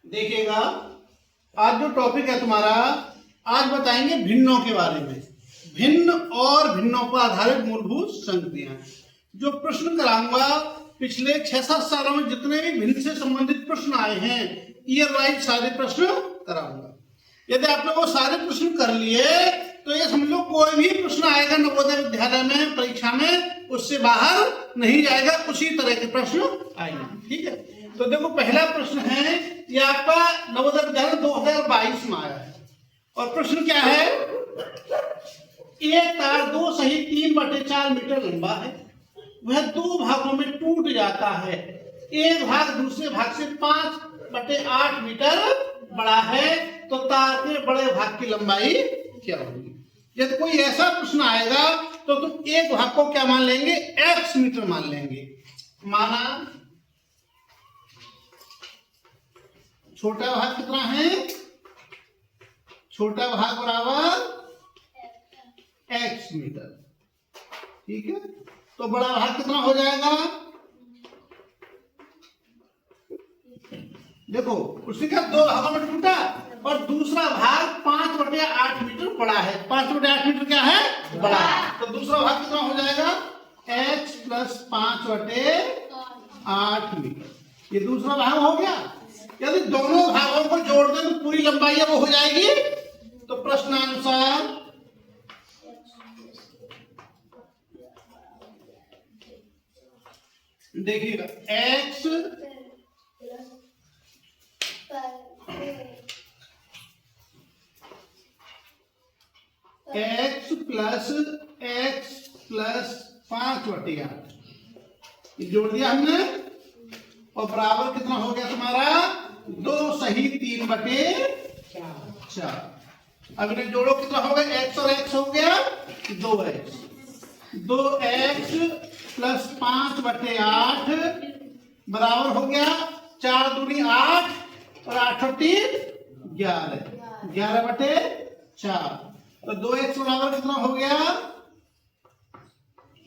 देखिएगा, आज जो टॉपिक है तुम्हारा, आज बताएंगे भिन्नों के बारे में। भिन्न और भिन्नों पर आधारित मूलभूत संगतियां। जो प्रश्न कराऊंगा पिछले 6-7 सालों में जितने भी भिन्न से संबंधित प्रश्न आए हैं, ईयर वाइज सारे प्रश्न कराऊंगा। यदि आपने वो सारे प्रश्न कर लिए तो ये समझ लो कोई भी प्रश्न आएगा नवोदय विद्यालय में परीक्षा में, उससे बाहर नहीं जाएगा, उसी तरह के प्रश्न आएंगे। ठीक है, तो देखो पहला प्रश्न है, ये आपका नवोदय विद्यालय 2022 में आया है और प्रश्न क्या है, एक तार 2 सही 3/4 मीटर लंबा है, वह 2 भागों में टूट जाता है। एक भाग दूसरे भाग से 5/8 मीटर बड़ा है, तो तार के बड़े भाग की लंबाई क्या होगी। यदि कोई ऐसा प्रश्न आएगा तो तुम एक भाग को क्या मान लेंगे, x मीटर मान लेंगे। माना छोटा भाग कितना है, छोटा भाग बराबर x मीटर। ठीक है, तो बड़ा भाग कितना हो जाएगा, देखो उसने क्या 2 भागों में टूटा और दूसरा भाग 5/8 मीटर बड़ा है। 5/8 मीटर क्या है, बड़ा है, तो दूसरा भाग कितना हो जाएगा, x + 5/8 मीटर। ये दूसरा भाग हो गया। यदि दोनों भागों को जोड़ दें तो पूरी लंबाई वो हो जाएगी। तो प्रश्नानुसार देखिएगा, x + 5/8 जोड़ दिया हमने और बराबर कितना हो गया तुम्हारा, 2 सही 3/4। अब इन्हें जोड़ो, कितना हो गया, x और x हो गया 2x। 2x + 5/8 बराबर हो गया 4 दूनी 8 और 8 3 11, 11/4। तो 2x बराबर कितना हो गया,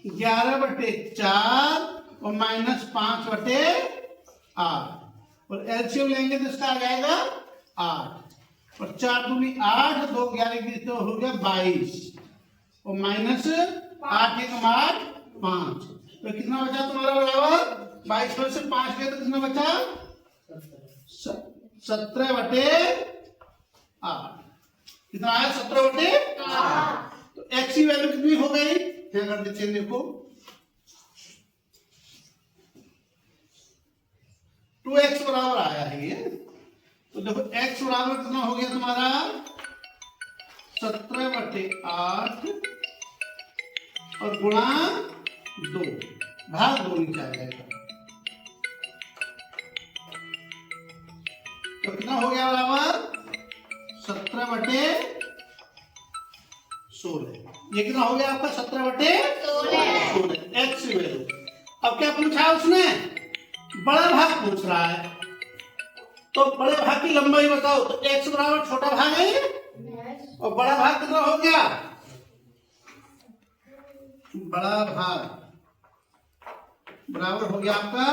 11/4 और -5/8 और एलसीएम लेंगे तो इसका आ जाएगा 8 और 4 दूनी 8, 2 11 तो हो गया 22 और -8 1 8 5। तो कितना बचा तुम्हारा बराबर, 22 में से 5 गया तो कितना बचा, 17/8। कितना आया, 17/8। तो x की वैल्यू कितनी हो गई, क्या कर देते हैं, देखो 2x बराबर आया है ये। तो देखो x बराबर कितना हो गया तुम्हारा, 17/8 और गुणा 2 भाग 2 नीचे आ जाएगा। तो कितना हो गया बराबर, 17/16। ये कितना हो गया आपका, 17/16 x वैल्यू। अब क्या पूछा है उसने, बड़ा भाग पूछ रहा है, तो बड़े भाग की लंबाई बताओ। तो x बराबर छोटा भाग है और बड़ा भाग कितना हो गया, बड़ा भाग बराबर हो गया आपका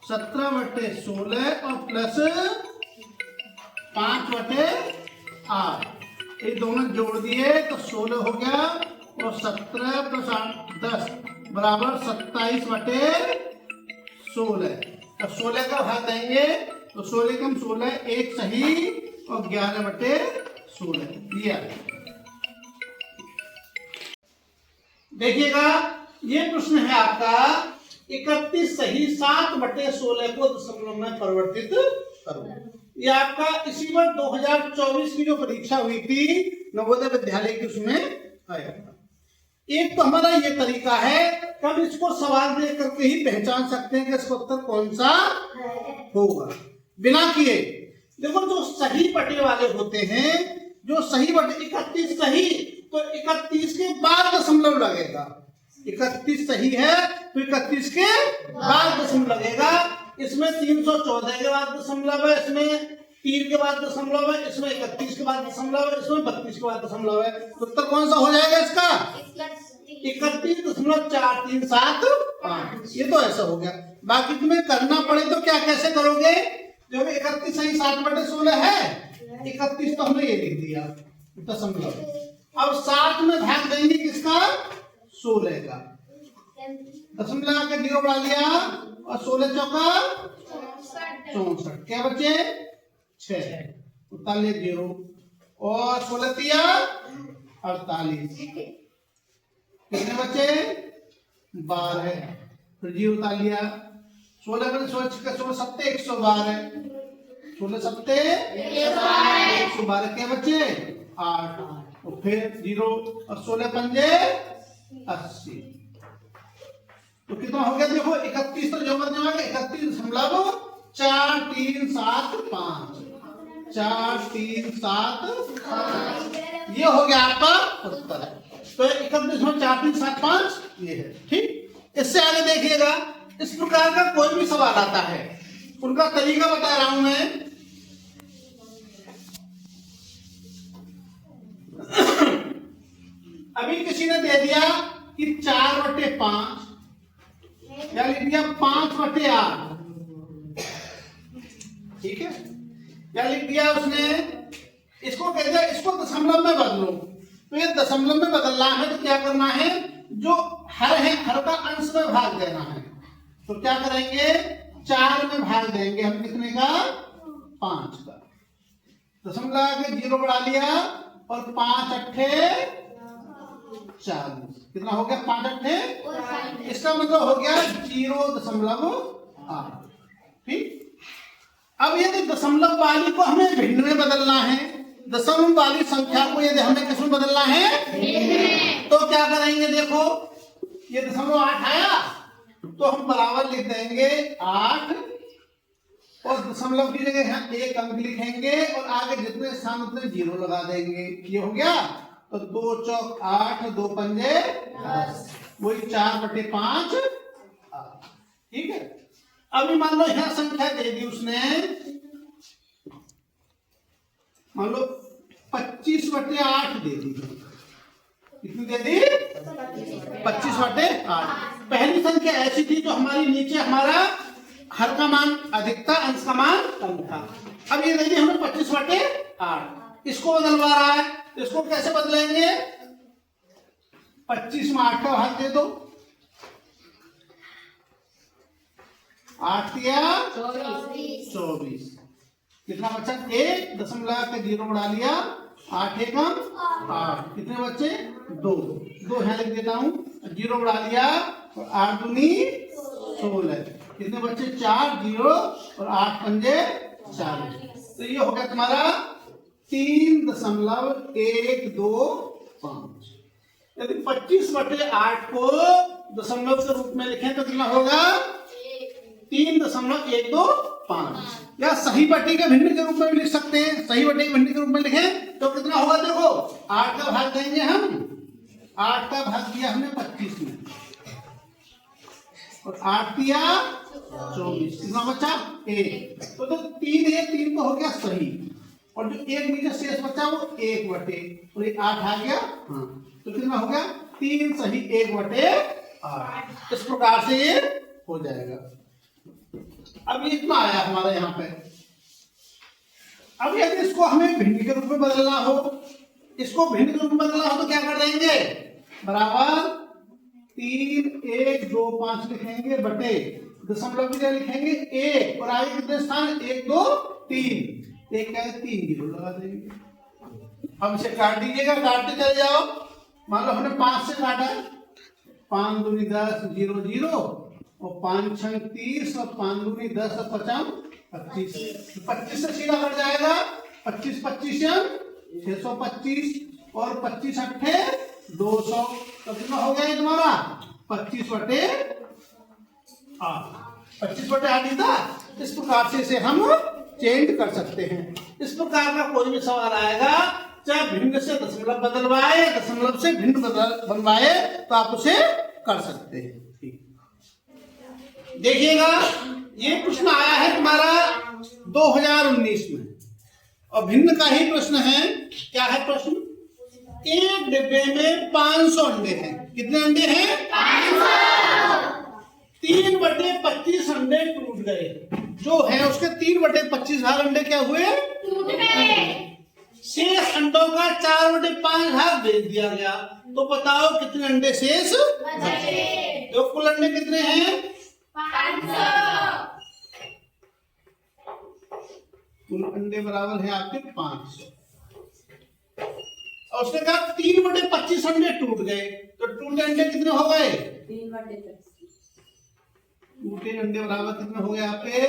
17/16 और प्लस 5/8। ये दोनों जोड़ दिए तो 16 हो गया और 17 + 8 10 बराबर 27/16। तो 16 का भाग देंगे तो 16 कम 16 1 सही और 11/16 दिया। देखिएगा, ये प्रश्न है आपका 31 सही 7/16 को दशमलव में परिवर्तित करो। ये आपका इसी बार 2024 की जो परीक्षा हुई थी नवोदय विद्यालय की, उसमें आया था। एक तो हमारा ये तरीका है कि हम इसको सवाल दे करके ही पहचान सकते हैं कि इसका उत्तर कौन सा होगा, बिना किए। देखो जो सही बटे वाले होते हैं, जो सही बटे 31 सही, तो 31 के बाद दशमलव लगेगा। 31 सही है तो 31 के बाद दशमलव लगेगा। इसमें 314 के बाद दशमलव है, इसमें 3 के बाद दशमलव है, इसमें 31 के बाद दशमलव है, इसमें 32 के बाद दशमलव है। तो उत्तर कौन सा हो जाएगा इसका, 31.437 ये तो ऐसा हो गया। बाकी तुम्हें करना पड़े तो क्या कैसे करोगे, जो 31 सही 7/16 है, 31 तो हमने ये लिख दिया दशमलव। अब 7 में भाग देंगे किसका? 16 का। दशमलव के 0 बढ़ा लिया और 16 चौका 64। क्या बचे? 6। उतार 0 और 16 तिया 48। कितने बचे? 12। फिर 0 उतार लिया। 16 में 16 सत्ते 112। 16 सत्ते 112। क्या बचे? 8। और फिर 0 और 16 पंजे 80। तो कितना हो गया? देखो 31 तो जो करने वाले 31.4375। 4375 ये हो गया आपका उत्तर। तो 31.4375 ये है। ठीक, इससे आगे देखिएगा, इस प्रकार का कोई भी सवाल आता है, उनका तरीका बता रहा हूं मैं। अभी किसी ने दे दिया कि 4/5 या लिख दिया 5/8। ठीक है, या लिख दिया उसने, इसको कह दिया इसको दशमलव में बदलो। तो ये दशमलव में बदलना है तो क्या करना है? जो हर है हर का अंश में भाग देना है। तो क्या करेंगे? 4 में भाग देंगे हम। कितने का? 5 का। दशमलव के 0 बढ़ा लिया और 5 अट्ठे 40। कितना हो गया? 5 अट्ठे, इसका मतलब हो गया 0.8। ठीक, अब यदि दशमलव वाली को हमें भिन्न में बदलना है, दशमलव वाली संख्या को यदि हमें किसमें बदलना है? तो क्या करेंगे? देखो ये दशमलव 8 आया तो हम बराबर लिख देंगे 8 और दशमलव की जगह यहाँ 1 अंक लिखेंगे और आगे जितने स्थान उतने 0 लगा देंगे। ये हो गया। तो 2 चौक 8, 2 पंजे 10, वही 4/5। ठीक है, अभी मान लो यहां संख्या दे दी उसने, मान लो 25/8 दे दी। कितनी दे दी? 25/8। पहली संख्या ऐसी थी जो हमारी नीचे हमारा हर का मान अधिक था, अंश का मान कम था। अब ये दे दी हमें 25/8। इसको बदलवा रहा है, तो इसको कैसे बदलेंगे? 25 में 8 का भाग दे दो। 8 या 24। कितना बचा? 1 दशमलव के 0 बढ़ा लिया, 8 एकम 8। कितने बच्चे? 2 यहाँ लिख देता हूं। 0 बढ़ा लिया और 8 दूनी 16। कितने बच्चे? 4। 0 और 8 पंजे 40। तो ये हो गया तुम्हारा 3.125। यदि 25/8 को दशमलव के रूप में लिखें तो कितना होगा? 3.125। या सही बटी के भिन्न के रूप में भी लिख सकते हैं। सही बटी के भिन्न के रूप में लिखें तो कितना होगा? देखो 8 का भाग देंगे हम। 8 का भाग दिया हमने 25 में और 8 दिया 24। कितना बचा? 1। तो 3 तो हो गया सही और जो 1 नीचे शेष बचा वो 1/8 और 8 आ गया। हाँ, तो कितना हो गया? 3 सही 1/8। इस प्रकार से ये हो जाएगा। अब ये इतना आया हमारा यहाँ पे। अब यदि इसको हमें भिन्न के रूप में बदलना हो, इसको भिन्न के रूप में बदलना हो तो क्या कर देंगे? बराबर 3 1 2 5 लिखेंगे बटे दशमलव की जगह लिखेंगे 1 और आगे कितने स्थान? 1 2 3। 1 का 3 0 लगा देंगे। अब इसे काट दीजिएगा, काटते चले जाओ। मान लो हमने 5 से काटा, 5 दूनी 10 0 0 और 5 6 30 और 5 दूनी 10 और 5 25। 25 से सीधा कट जाएगा। 25 25 625 और 25 अट्ठे 200। तो कितना हो गया ये तुम्हारा? 25/8। 25/8 था। इस प्रकार से इसे हम चेंज कर सकते हैं। इस प्रकार का कोई भी सवाल आएगा, चाहे भिन्न से दशमलव बदलवाए, दशमलव से भिन्न बनवाए, तो आप उसे कर सकते हैं। देखिएगा, ये प्रश्न आया है तुम्हारा 2019 में और भिन्न का ही प्रश्न है। क्या है प्रश्न? एक डिब्बे में 500 अंडे हैं। कितने अंडे हैं? 500। 3/25 अंडे टूट गए। जो है उसके 3/25 भाग अंडे क्या हुए, टूट गए। शेष अंडों का 4/5 भाग बेच दिया गया। तो बताओ कितने अंडे शेष बचे। तो कुल अंडे कितने हैं, 500। कुल अंडे बराबर है आपके 500। और उसके बाद 3/25 अंडे टूट गए। तो टूटे अंडे कितने हो गए, 3/25। टूटे अंडे बराबर कितने हो गए आपके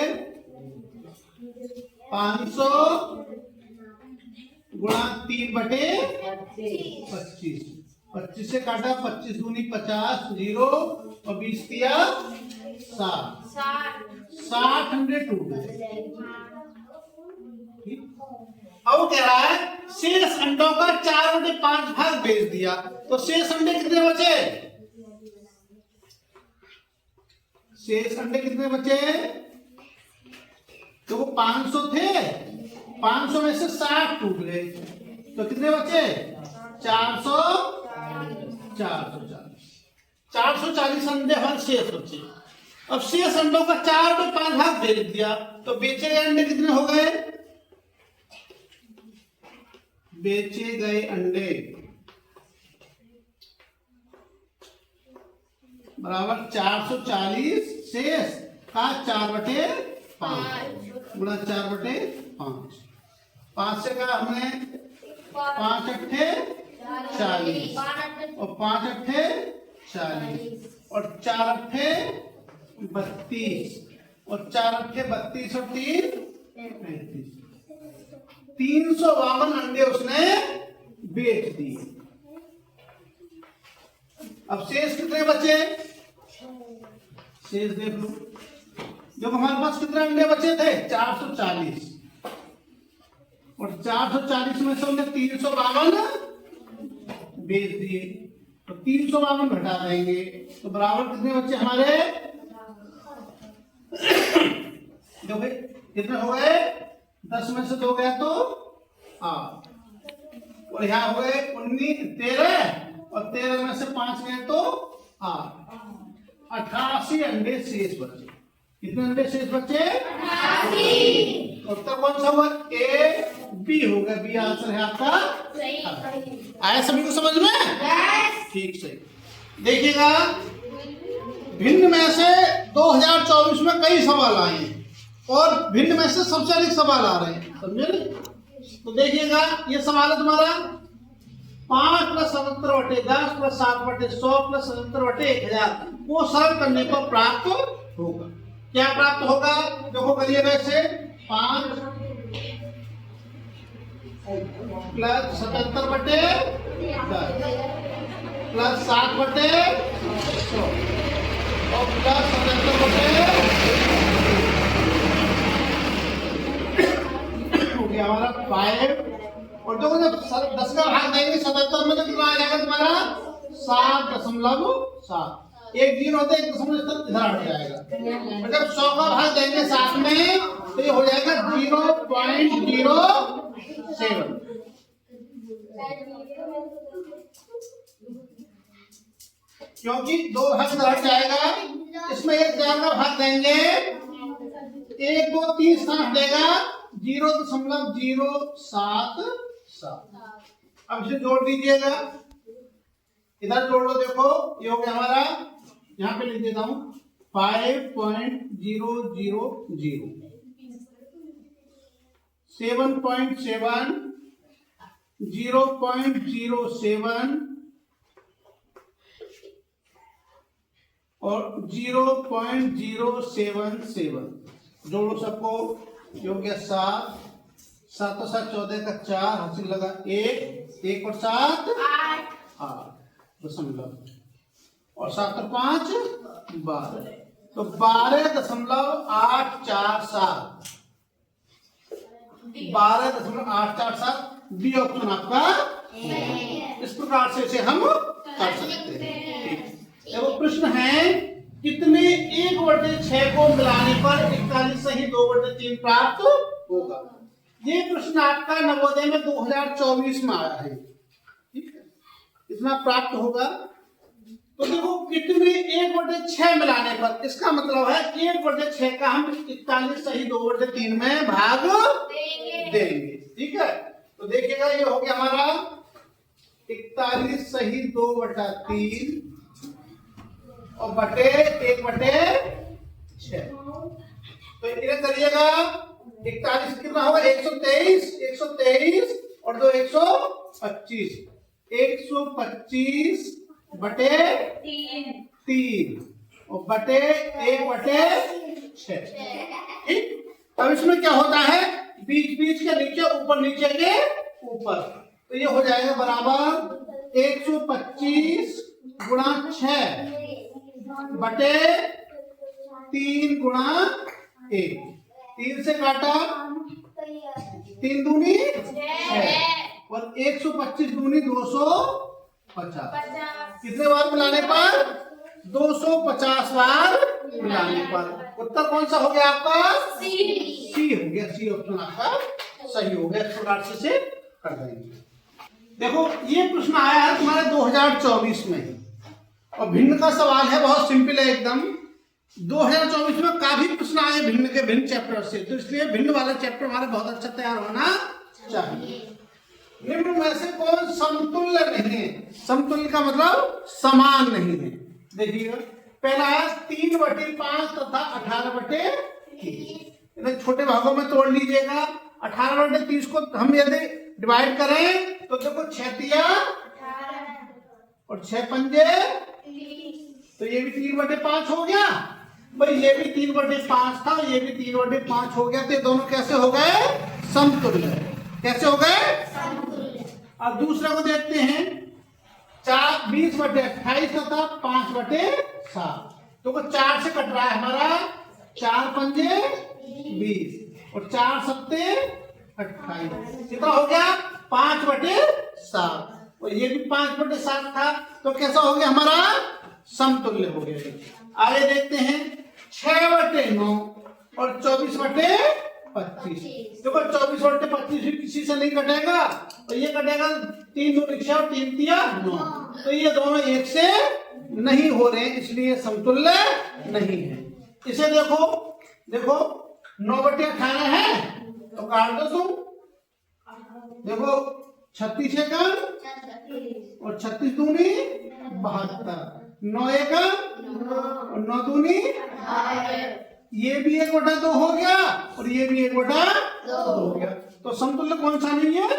500 गुणा 3/25। 25 से काटा, 25 दूनी 50, 0 और 20 दिया 60 अंडे टूट गए। अब कह रहा है शेष अंडों का 4/5 भाग बेच दिया। तो शेष अंडे कितने बचे, शेष अंडे कितने बचे, तो वो 500 थे, 500 में से 60 टूट गए। तो कितने बचे 440 अंडे हर शेष बचे। अब शेष अंडों का 4/5 भाग बेच दिया। तो बेचे गए अंडे कितने हो गए, बेचे गए अंडे बराबर 440 शेष का 4/5 गुणा 4/5। 5 से का हमने 5 अट्ठे 40 और 5 अट्ठे 40 और 4 अट्ठे 32 और 4 अट्ठे 32 और 3 35। 352 अंडे उसने बेच दिए। अब शेष कितने बचे, शेष देख लो। जो हमारे पास कितने अंडे बचे थे 440 और 440 में से हमने 352 बेच दिए। तो 352 घटा देंगे तो बराबर कितने बचे हमारे, जो भाई कितने हो गए, 10 में से 2 गया तो 8 और यहाँ हो गए 19 13 और 13 में से 5 गए तो 8। 88 अंडे शेष बचे। कितने अंडे शेष बचे, 88। उत्तर कौन सा हुआ, ए बी हो गया, बी आंसर है आपका सही। आया सभी को समझ में, ठीक सही। देखिएगा भिन्न में से 2024 में कई सवाल आए हैं और भिन्न में से सबसे अधिक सवाल आ रहे हैं, समझे ना। तो देखिएगा ये सवाल है तुम्हारा 5 + 77/10 + 7/100 + 77/1000 को सरल करने पर प्राप्त होगा। क्या प्राप्त होगा, देखो करिएगा इसे 5 + 77/10 + 7/100 और + 77/10 हो गया हमारा 5। और देखो जब 10 का भाग देंगे 77 में तो कितना आ जाएगा तुम्हारा 7.7। एक 0 होता है 1.7 इधर हट जाएगा। और जब 100 का भाग देंगे 7 में तो ये हो जाएगा 0.07। क्योंकि 2 भाग इधर हट जाएगा, इसमें 1,000 का भाग देंगे 1 2 3 स्थान हटेगा 0.077। अब इसे जोड़ दीजिएगा, इधर जोड़ लो। देखो ये हो गया हमारा, यहाँ पे लिख देता हूं 5.000 7.7 0.07 और 0.077 जोड़ो सबको। ये हो गया 7 7 और 7 14 का 4 हासिल लगा 1 और 7 8 दशमलव और 7 और 5 12। तो 12.847 12.847 बी ऑप्शन आपका। इस प्रकार से इसे हम कर सकते हैं। देखो प्रश्न है कितने 1/6 को मिलाने पर 41 सही 2/3 प्राप्त होगा। ये प्रश्न आपका नवोदय में 2024 में आया है, ठीक है। इतना प्राप्त होगा तो देखो कितनी 1/6 मिलाने पर, इसका मतलब है 1/6 का हम 41 सही 2/3 में भाग देंगे। ठीक है, तो देखिएगा ये हो गया हमारा 41 सही 2/3 और बटे 1/6। तो इन्हें करिएगा 41 कितना होगा 123 और 2 125 125 बटे 3 और बटे 1/6। ठीक, अब इसमें क्या होता है बीच बीच के नीचे ऊपर नीचे के ऊपर, तो ये हो जाएगा बराबर 125 गुणा 6 बटे 3 गुणा 1। 3 से काटा 3 दूनी 6 और 125 दूनी 250। कितने बार मिलाने पर 250 बार मिलाने पर उत्तर कौन सा हो गया आपका सी हो गया। सी ऑप्शन आपका सही हो गया। इस प्रकार से कर देंगे। देखो ये प्रश्न आया है तुम्हारे 2024 में और भिन्न का सवाल है, बहुत सिंपल है एकदम। 2024 में काफी प्रश्न आए भिन्न के भिन्न चैप्टर से, तो इसलिए भिन्न वाला चैप्टर हमारा बहुत अच्छा तैयार होना चाहिए। निम्न में से कौन समतुल्य नहीं है? समतुल्य का मतलब समान नहीं है। देखिए पहला है 3/5 तथा 18/30। इन्हें छोटे भागों में तोड़ लीजिएगा। 18/30 को हम यदि डिवाइड करें तो देखो 6 और 6 पंजे, तो ये भी 3/5 हो गया भाई, ये भी 3/5 था, ये भी 3/5 हो गया। तो ये दोनों कैसे हो गए समतुल्य। कैसे हो गए? अब दूसरे को देखते हैं 20/28 तथा 5/7। तो 4 से कट रहा है हमारा, 4 पंजे 20 और 4 सत्ते 28। कितना हो गया 5/7 और ये भी 5/7 था। तो कैसा हो गया हमारा समतुल्य हो गया। आगे देखते हैं 6/9 और 24/25। देखो 24/25 भी किसी से नहीं कटेगा और ये कटेगा 3 2 6 और 3 3 9। तो ये दोनों एक से नहीं हो रहे हैं, इसलिए समतुल्य नहीं है। इसे देखो 9/18 है तो काट दो तुम। देखो 36 एकम और 36 दूनी 72, 9 एकम और 9 दूनी, ये भी 1/2 हो गया और ये भी 1/2 हो गया। तो समतुल्य कौन सा नहीं है?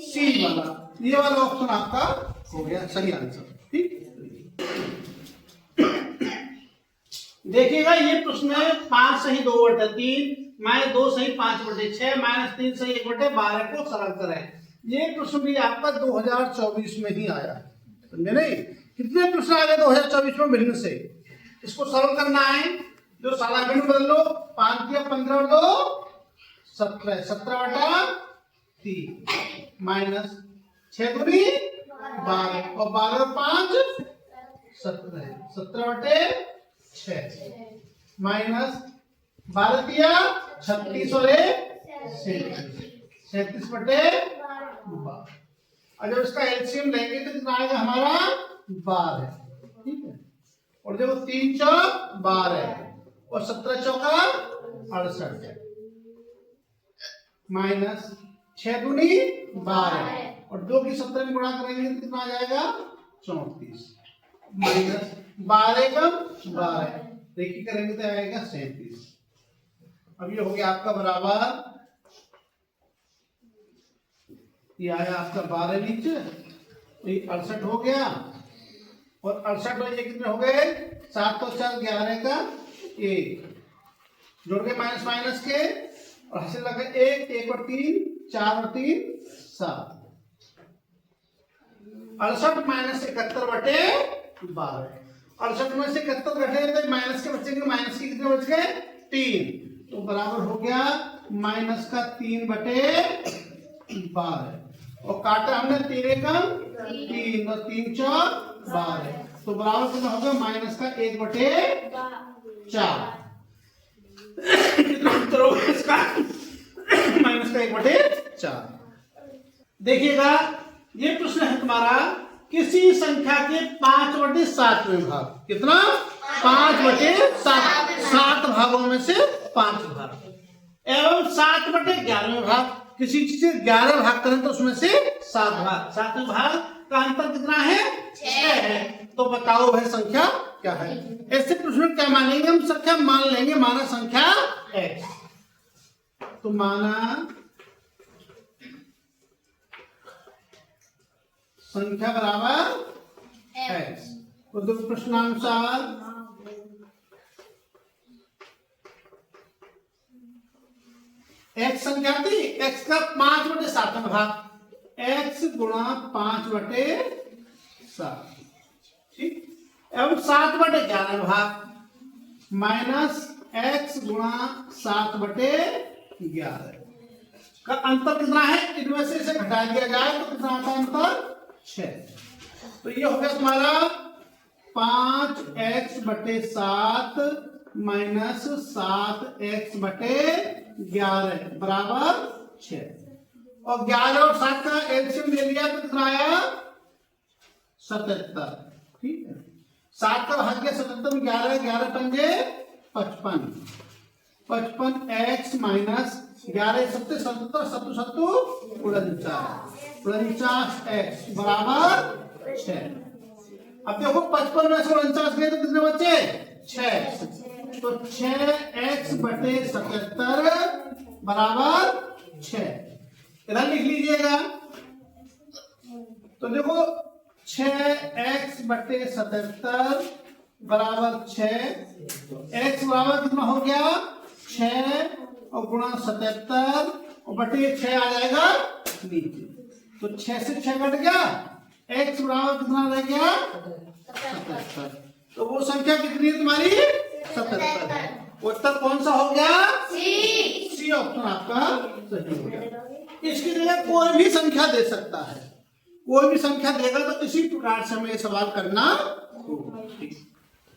सी वाला। ये वाला ऑप्शन आपका हो गया सही आंसर। ठीक, देखिएगा ये प्रश्न है 5 सही 2/3 -2 सही 5/6 -3 सही 1/12 को सरल करें। ये प्रश्न भी आपका 2024 में ही आया है, समझे नहीं? कितने प्रश्न आ गए 2024 में भिन्न से? इसको सरल करना है, जो सारा भिन्न बदल लो। 5 या 15 और 2 17, 17/3 माइनस 6 दूनी 12 और 12 और 5 17, 17/6 माइनस 12 दिया 36 और 37/12। और जब इसका एलसीएम लेंगे तो कितना आएगा हमारा 12। ठीक है, और देखो 3 चौक 12 और 17 चौका 68 माइनस 6 दूनी 12 और 2 की 17 में गुणा करेंगे तो कितना आ जाएगा 34 माइनस 12 कम 12 देखिए करेंगे तो आएगा 37। अब ये हो गया आपका बराबर, ये आया आपका 12 नीचे, ये 68 हो गया और 68 में ये कितने हो गए 7 और 4 11 का 1 जोड़ के माइनस माइनस के और हासिल लगा 1 और 3 4 और 3 7। 68 माइनस 71/12। 68 में से 71 घटे तो माइनस के बचेंगे, माइनस के कितने बच गए 3, तो बराबर हो गया माइनस का 3/12 और काटा हमने 3 एकम 3 और 3 चौक 12, तो बराबर कितना होगा माइनस का 1/4। कितना उत्तर होगा इसका माइनस का 1/4। देखिएगा ये प्रश्न है तुम्हारा किसी संख्या के 5/7वें भाग, कितना 5/7, 7 भागों में से 5 भाग, एवं 7/11वें भाग, किसी चीज से 11 भाग करें तो उसमें से 7 भाग, 7वें भाग का अंतर कितना है 6 है। तो बताओ वह संख्या क्या है। ऐसे प्रश्न में क्या मानेंगे हम, संख्या मान लेंगे, माना संख्या x, तो माना संख्या बराबर x, तो दो प्रश्नानुसार x संख्या थी, x का 5/7 भाग, x गुणा 5/7, ठीक, एवं 7/11 भाग माइनस x गुणा 7/11 का अंतर कितना है, इनमें से इसे घटा दिया जाए तो कितना आता है अंतर 6। तो ये हो गया तुम्हारा 5x/7 माइनस 7x/11 बराबर 6, और 11 और 7 का एलसीएम ले लिया तो कितना आया 77, ठीक है। 7 का भाग गया 77, 11 11 पंजे 55, 55x माइनस 11 7 77 77 49x बराबर 6। अब देखो 55 में से 49 गए तो कितने बचे 6, तो 6x/77 बराबर 6, इधर लिख लीजिएगा। तो देखो 6x/77 बराबर 6, x बराबर कितना हो गया 6 और गुणा 77 और बटे 6 आ जाएगा नीचे, तो 6 से 6 कट गया, x बराबर कितना रह गया 77, तो वो संख्या कितनी है तुम्हारी 77। उत्तर कौन सा हो गया सी ऑप्शन आपका सही हो गया। इसकी जगह कोई भी संख्या दे सकता है, कोई भी संख्या देगा तो इसी प्रकार से हमें सवाल करना होगा।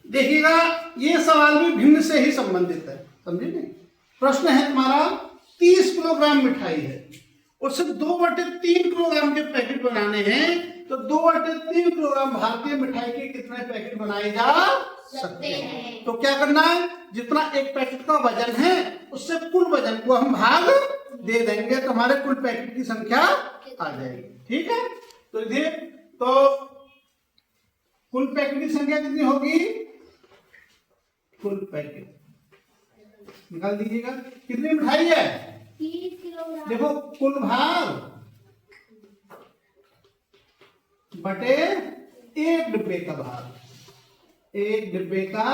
देखिएगा ये सवाल भी भिन्न से ही संबंधित है, समझे नहीं। प्रश्न है तुम्हारा 30 किलोग्राम मिठाई है, उससे 2/3 किलोग्राम के पैकेट बनाने हैं, तो 2/3 किलोग्राम भारतीय मिठाई के कितने पैकेट बनाए जा सकते हैं। तो क्या करना है, जितना एक पैकेट का वजन है उससे कुल वजन को हम भाग दे देंगे तो हमारे कुल पैकेट की संख्या आ जाएगी, ठीक है। तो देखिए, तो कुल पैकेट की संख्या कितनी होगी, कुल पैकेट निकाल दीजिएगा, कितनी मिठाई है 30 किलोग्राम, देखो कुल भार बटे एक डिब्बे का भार, एक डिब्बे का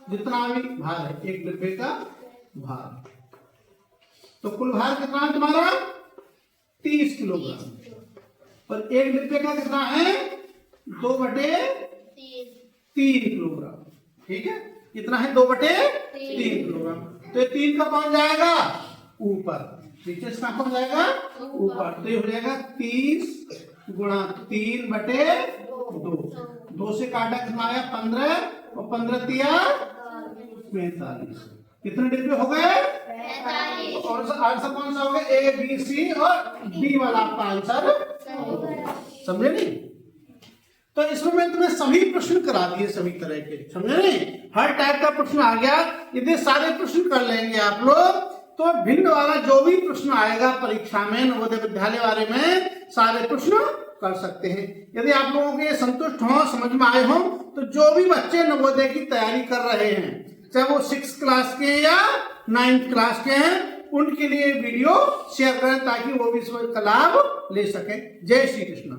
जितना भी भार है, एक डिब्बे का भार, तो कुल भार कितना है तुम्हारा 30 किलोग्राम, और एक डिब्बे का कितना है 2/3 किलोग्राम, ठीक है। कितना है 2/3 किलोग्राम, तो 3 का कौन जाएगा ऊपर, नीचे से कौन जाएगा ऊपर, तो ये हो जाएगा 30 गुणा 3/2, 2 से काटा कितना आया 15, और 15 तिया 45, कितने डिब्बे हो गए 45, और आंसर कौन सा हो गया ए बी सी और डी वाला आपका आंसर, समझे नहीं। तो इसमें मैं तुम्हें सभी प्रश्न करा दिए, सभी तरह के, समझे नहीं, हर टाइप का प्रश्न आ गया। यदि सारे प्रश्न कर लेंगे आप लोग तो भिन्न वाला जो भी प्रश्न आएगा परीक्षा में नवोदय विद्यालय वाले में सारे प्रश्न कर सकते हैं। यदि आप लोगों के संतुष्ट हो, समझ में आए हो, तो जो भी बच्चे नवोदय की तैयारी कर रहे हैं, चाहे वो 6th क्लास के या 9th क्लास के हैं, उनके लिए वीडियो शेयर करें ताकि वो भी इसका लाभ ले सके। जय श्री कृष्ण।